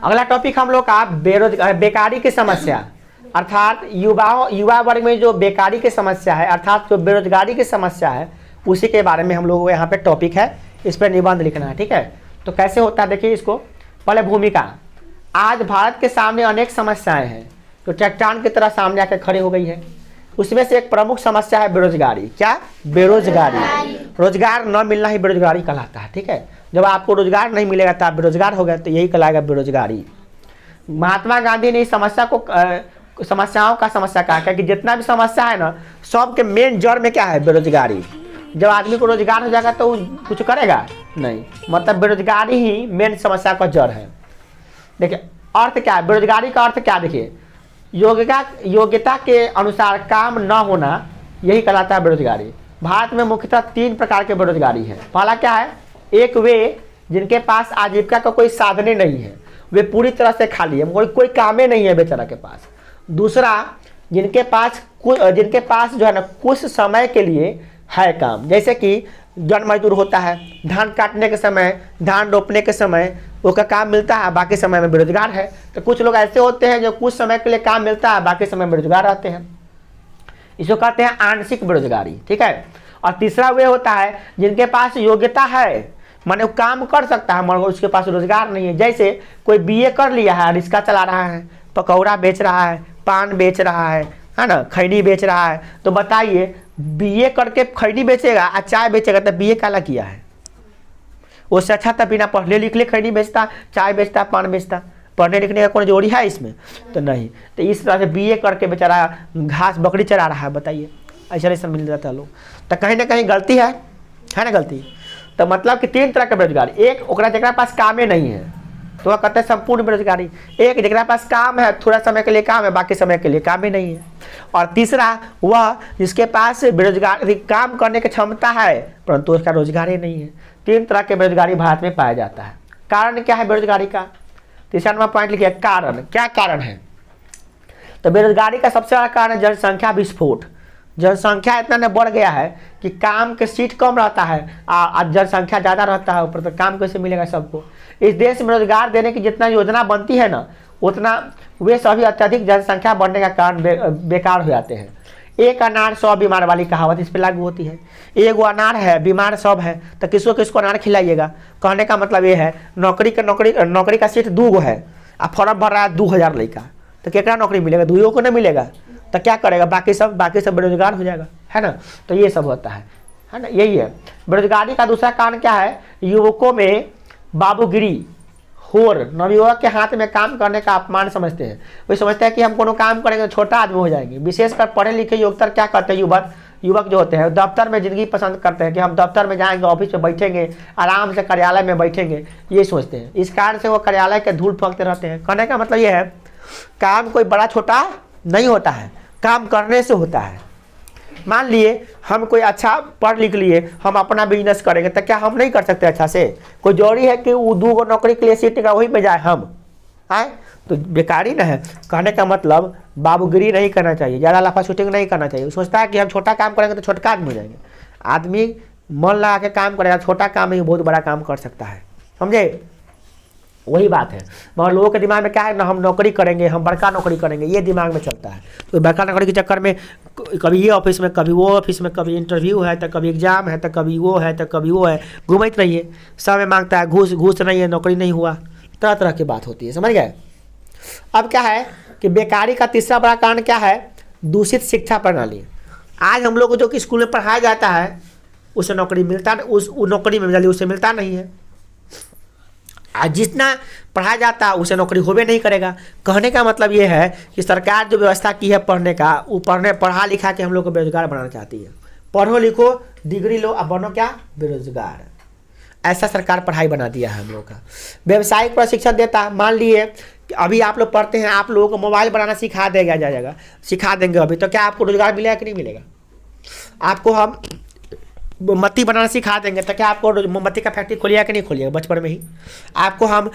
अगला टॉपिक हम लोग का बेकारी की समस्या, अर्थात युवा वर्ग में जो बेकारी की समस्या है, अर्थात जो बेरोजगारी की समस्या है, उसी के बारे में हम लोग यहाँ पे टॉपिक है, इस पर निबंध लिखना है। ठीक है, तो कैसे होता है देखिए इसको। पहले भूमिका। आज भारत के सामने अनेक समस्याएं हैं जो चट्टान की तरह सामने आकर खड़ी हो गई है। उसमें से एक प्रमुख समस्या है बेरोजगारी। क्या? बेरोजगारी। रोजगार न मिलना ही बेरोजगारी कहलाता है। ठीक है, जब आपको रोजगार नहीं मिलेगा तो आप बेरोजगार हो गए, तो यही कहलाएगा बेरोजगारी। महात्मा गांधी ने इस समस्या को समस्याओं का समस्या कहा कि जितना भी समस्या है ना, सब के मेन जड़ में क्या है? बेरोजगारी। जब आदमी को रोजगार हो जाएगा तो वो कुछ करेगा नहीं, मतलब बेरोजगारी ही मेन समस्या का जड़ है। देखिए अर्थ क्या है बेरोजगारी का? अर्थ क्या? देखिए योग्यता के अनुसार काम न होना, यही कहलाता है बेरोजगारी। भारत में मुख्यतः 3 प्रकार के बेरोजगारी है। पहला क्या है? एक वे जिनके पास आजीविका का कोई साधन नहीं है, वे पूरी तरह से खाली है, कोई काम ही नहीं है बेचारा के पास। दूसरा, जिनके पास जो है ना कुछ समय के लिए है काम, जैसे कि जन मजदूर होता है, धान काटने के समय, धान रोपने के समय उसका काम मिलता है, बाकी समय में बेरोजगार है। तो कुछ लोग ऐसे होते हैं जो कुछ समय के लिए काम मिलता है, बाकी समय बेरोजगार रहते हैं, इसको कहते हैं आंशिक बेरोजगारी। ठीक है, और तीसरा वे होता है जिनके पास योग्यता है, माने वो काम कर सकता है मगर उसके पास रोजगार नहीं है। जैसे कोई बीए कर लिया है, रिक्शा चला रहा है, पकौड़ा बेच रहा है, पान बेच रहा है ना, खैनी बेच रहा है, तो बताइए बीए करके खैनी बेचेगा और चाय बेचेगा तो बीए काला किया है? उससे अच्छा था बिना पढ़ले लिखले खैनी बेचता, चाय बेचता, पान बेचता। पढ़ने लिखने का कोई जोड़ी है इसमें? तो नहीं। तो इस तरह से बीए करके बेचारा घास बकरी चरा रहा है, बताइए ऐसा मिल जाता है लोग। तो कहीं ना कहीं गलती है ना गलती। तो मतलब कि 3 तरह के बेरोजगारी। एक ओकरा जरा पास कामे नहीं है तो वह कहते हैं संपूर्ण बेरोजगारी। एक जरा पास काम है, थोड़ा समय के लिए काम है, बाकी समय के लिए काम ही नहीं है। और तीसरा वह जिसके पास बेरोजगारी काम करने की क्षमता है परंतु उसका रोजगार ही नहीं है। 3 तरह के बेरोजगारी भारत में पाया जाता है। कारण क्या है बेरोजगारी का? तीसरा नंबर पॉइंट लिखिए, कारण। क्या कारण है? तो बेरोजगारी का सबसे बड़ा कारण है जनसंख्या विस्फोट। जनसंख्या इतना ने बढ़ गया है कि काम के सीट कम रहता है और जनसंख्या ज़्यादा रहता है ऊपर, तो काम कैसे मिलेगा सबको? इस देश में रोजगार देने की जितना योजना बनती है ना, उतना वे सभी अत्यधिक जनसंख्या बढ़ने का कारण बेकार हो जाते हैं। एक अनार 100 बीमार वाली कहावत इस पर लागू होती है। एक वो अनार है, बीमार सब है, तो किसको किसको अनार खिलाइएगा? कहने का मतलब ये है नौकरी का सीट 2 है, अब फॉर्म भर रहा है 2000 लड़का, तो केकरा नौकरी मिलेगा? 2 को नहीं मिलेगा, तो क्या करेगा? बाकी सब बेरोजगार हो जाएगा, है ना। तो ये सब होता है ना, यही है बेरोजगारी का। दूसरा कारण क्या है? युवकों में बाबूगिरी, होर, नवयुवक के हाथ में काम करने का अपमान समझते हैं। वे समझते हैं कि हम कोनो काम करेंगे तो छोटा आदमी हो जाएंगे। विशेषकर पढ़े लिखे युवक क्या करते हैं? युवक जो होते हैं दफ्तर में जिंदगी पसंद करते हैं कि हम दफ्तर में जाएंगे, ऑफिस में बैठेंगे, आराम से कार्यालय में बैठेंगे, ये सोचते हैं। इस कारण से वो कार्यालय के धूल फेंकते रहते हैं। कहने का मतलब ये है काम कोई बड़ा छोटा नहीं होता है, काम करने से होता है। मान लिए हम कोई अच्छा पढ़ लिख लिए, हम अपना बिजनेस करेंगे, तो क्या हम नहीं कर सकते अच्छा से? कोई जरूरी है कि वो 2 नौकरी के लिए सीट निकला वहीं पे जाए हम आए? तो बेकारी ना है। कहने का मतलब बाबूगिरी नहीं करना चाहिए, ज़्यादा लाफा शूटिंग नहीं करना चाहिए। सोचता है कि हम छोटा काम करेंगे तो छोटा आदमी हो जाएंगे। आदमी मन लगा के काम करेगा, छोटा काम ही बहुत बड़ा काम कर सकता है, समझे? वही बात है। मगर लोगों के दिमाग में क्या है ना, हम नौकरी करेंगे, हम बड़का नौकरी करेंगे, ये दिमाग में चलता है। तो बड़का नौकरी के चक्कर में कभी ये ऑफिस में, कभी वो ऑफिस में, कभी इंटरव्यू है तो कभी एग्जाम है तो कभी वो है तो कभी वो है, घूमते रहिए। सब में मांगता है घूस नहीं है, नौकरी नहीं हुआ, तरह तरह की बात होती है, समझ गए। अब क्या है कि बेकारी का तीसरा बड़ा कारण क्या है? दूषित शिक्षा प्रणाली। आज हम लोग को जो कि स्कूल में पढ़ाया जाता है उसे नौकरी मिलता, उस नौकरी में जल्दी उसे मिलता नहीं है। आज जितना पढ़ाया जाता है उसे नौकरी होबे नहीं करेगा। कहने का मतलब ये है कि सरकार जो व्यवस्था की है पढ़ने का, वो पढ़ा लिखा के हम लोग को बेरोजगार बनाना चाहती है। पढ़ो लिखो, डिग्री लो, अब बनो क्या? बेरोजगार। ऐसा सरकार पढ़ाई बना दिया है हम लोग का। व्यवसायिक प्रशिक्षण देता, मान लिए कि अभी आप लोग पढ़ते हैं, आप लोगों को मोबाइल बनाना सिखा जाएगा, सिखा देंगे अभी, तो क्या आपको रोजगार मिलेगा कि नहीं मिलेगा? आपको हम मोमबत्ती बनाना सिखा देंगे तो क्या आपको मोमबत्ती का फैक्ट्री खोलिएगा कि नहीं खोलिएगा? बचपन में ही आपको हम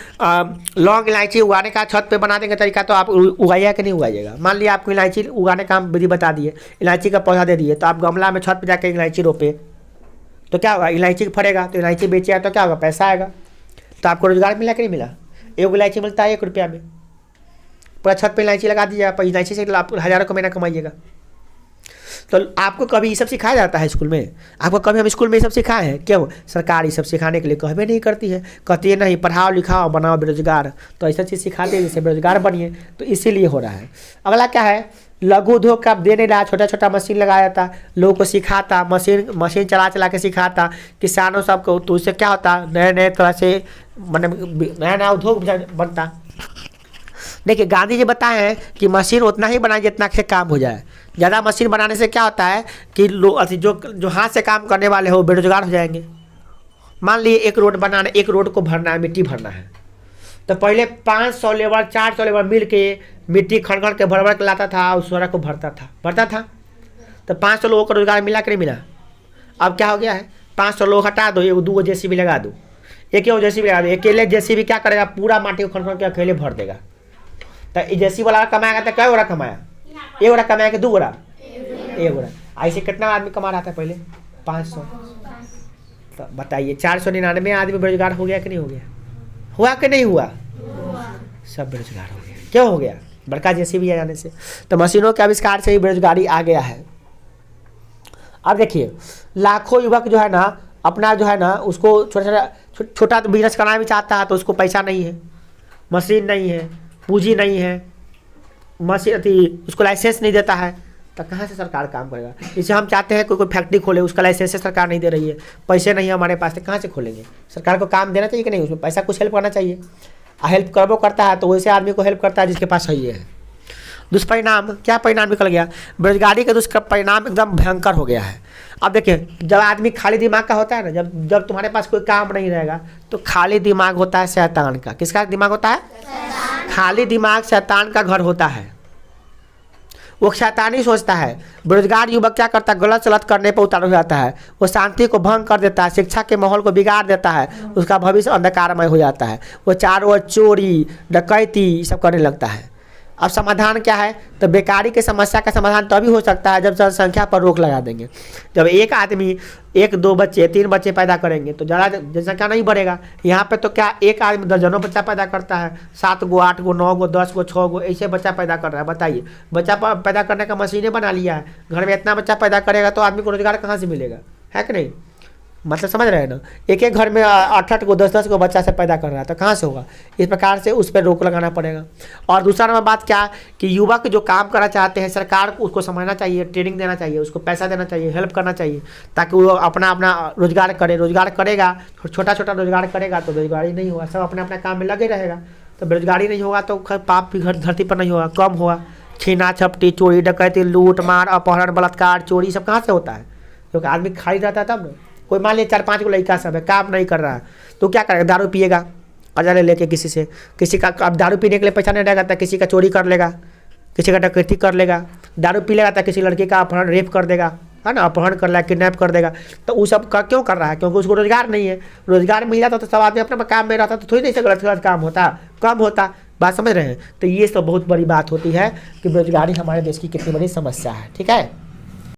लौंग इलायची उगाने का छत पे बना देंगे तरीका, तो आप उगाइएगा कि नहीं उगाइएगा? मान लिया आपको इलायची उगाने का विधि बता दिए, इलायची का पौधा दे दिए, तो आप गमला में छत पे जाकर इलायची रोपे तो क्या होगा? इलायची फड़ेगा, तो इलायची बेचिएगा तो क्या होगा? पैसा आएगा। तो आपको रोजगार मिला कि नहीं मिला? एक इलायची मिलता है 1 रुपया में, पूरा छत पे इलायची लगा दीजिए आप, इलायची से आप हज़ारों का महीना कमाइएगा। तो आपको कभी ये सब सिखाया जाता है स्कूल में? आपको कभी हम स्कूल में ये सब सिखाए हैं? क्यों? सरकार ये सब सिखाने के लिए कहबे नहीं करती है, कहती है नहीं पढ़ाओ लिखाओ बनाओ बेरोजगार, तो ऐसा चीज़ सिखाते हैं जिससे बेरोजगार बनिए, तो इसीलिए हो रहा है। अगला क्या है, लघु उद्योग का दे नहीं रहा, छोटा छोटा मशीन लगाया था, लोगों को सिखाता, मशीन चला के सिखाता किसानों सबको, तो उससे क्या होता, नए नए तरह से मतलब नया नया उद्योग बनता। देखिए गांधी जी बताए हैं कि मशीन उतना ही बनाए जितना से काम हो जाए। ज़्यादा मशीन बनाने से क्या होता है कि लोग जो हाथ से काम करने वाले हो बेरोजगार हो जाएंगे। मान लिए एक रोड को भरना है, मिट्टी भरना है, तो पहले 500 लेबर 400 लेबर मिल के मिट्टी खड़ के भर के लाता था, उस सड़क को भरता था। तो 500 लोगों को रोजगार मिला कि नहीं मिला? अब क्या हो गया है, 500 लोग हटा दो, 1-2 जेसीबी लगा दो, एक जेसीबी लगा दो, अकेले जेसीबी क्या करेगा, पूरा माटी को खड़ के अकेले भर देगा। तो जेसीबी वाला कमाएगा तो क्या गोरा कमाया, 1 गोरा कमाया कि 2 गोरा, 1 गोरा। ऐसे कितना आदमी कमा रहा था पहले, 500। तो बताइए 499 आदमी बेरोजगार हो गया कि नहीं हो गया? हुआ कि नहीं हुआ? सब बेरोजगार हो गया। क्यों हो गया? बड़का जेसीबी आ जाने से। तो मशीनों के आविष्कार से ही बेरोजगारी आ गया है। अब देखिए लाखों युवक जो है ना अपना जो है ना उसको छोटा बिजनेस करना भी चाहता है, तो उसको पैसा नहीं है, मशीन नहीं है, पूंजी नहीं है, उसको लाइसेंस नहीं देता है, तो कहाँ से सरकार काम करेगा? इसे हम चाहते हैं कोई फैक्ट्री खोले, उसका लाइसेंस सरकार नहीं दे रही है, पैसे नहीं है हमारे पास, तो कहाँ से खोलेंगे? सरकार को काम देना चाहिए कि नहीं? उसमें पैसा कुछ हेल्प करना चाहिए। हेल्प करबो करता है तो वैसे आदमी को हेल्प करता है जिसके पास सही है। दुष्परिणाम, क्या परिणाम निकल गया? बेरोजगारी का दुष्परिणाम एकदम भयंकर हो गया है। अब देखिए जब आदमी खाली दिमाग का होता है ना, जब तुम्हारे पास कोई काम नहीं रहेगा, तो खाली दिमाग होता है शैतान का। किसका दिमाग होता है? खाली दिमाग शैतान का घर होता है, वो शैतानी सोचता है। बेरोजगार युवक क्या करता है, गलत सलत करने पर उतार हो जाता है, वो शांति को भंग कर देता है, शिक्षा के माहौल को बिगाड़ देता है, उसका भविष्य अंधकारमय हो जाता है, वो चारों ओर चोरी डकैती सब करने लगता है। अब समाधान क्या है? तो बेकारी की समस्या का समाधान तभी हो सकता है जब जनसंख्या पर रोक लगा देंगे। जब एक आदमी 1-2 बच्चे 3 बच्चे पैदा करेंगे तो ज़्यादा जनसंख्या नहीं बढ़ेगा। यहाँ पे तो क्या एक आदमी दर्जनों बच्चा पैदा करता है, 7 गो 8 गो 9 गो 10 गो 6 गो ऐसे बच्चा पैदा कर रहा है। बताइए बच्चा पैदा करने का मशीनें बना लिया है, घर में इतना बच्चा पैदा करेगा तो आदमी को रोजगार कहाँ से मिलेगा? है कि नहीं? मतलब समझ रहे हैं ना, एक घर में 8-8 को 10-10 को बच्चा से पैदा कर रहा है, तो कहाँ से होगा? इस प्रकार से उस पर रोक लगाना पड़ेगा। और दूसरा नंबर बात क्या कि युवक जो काम करना चाहते हैं सरकार को उसको समझना चाहिए, ट्रेनिंग देना चाहिए, उसको पैसा देना चाहिए, हेल्प करना चाहिए, ताकि वो अपना रोजगार करे। रोजगार करेगा, छोटा छोटा रोजगार करेगा तो बेरोजगारी नहीं होगा, सब अपने अपने काम में लगे रहेगा, तो बेरोजगारी नहीं होगा तो पाप भी घर धरती पर नहीं होगा, कम होगा। छीना झपटी चोरी डकैती लूट मार अपहरण बलात्कार चोरी सब कहाँ से होता है? क्योंकि आदमी खाली रहता है तब ना। कोई मान लिया 4-5 को लड़का सब है, काम नहीं कर रहा है, तो क्या करेगा? दारू पिएगा कर्जा लेके किसी से, किसी का अब दारू पीने के लिए पैसा नहीं रहेगा तो किसी का चोरी कर लेगा, किसी का डकैती कर लेगा, दारू पी लेगा तो किसी लड़के का अपहरण रेप कर देगा, है ना, अपहरण कर लेगा, किडनैप कर देगा। तो वो सब का क्यों कर रहा है? क्योंकि उसको रोजगार नहीं है। रोजगार मिल जाता तो सब आदमी अपना काम में रहता तो थोड़ी नहीं से गलत काम होता, कम होता। बात समझ रहे हैं? तो ये सब बहुत बड़ी बात होती है कि बेरोजगारी हमारे देश की कितनी बड़ी समस्या है। ठीक है।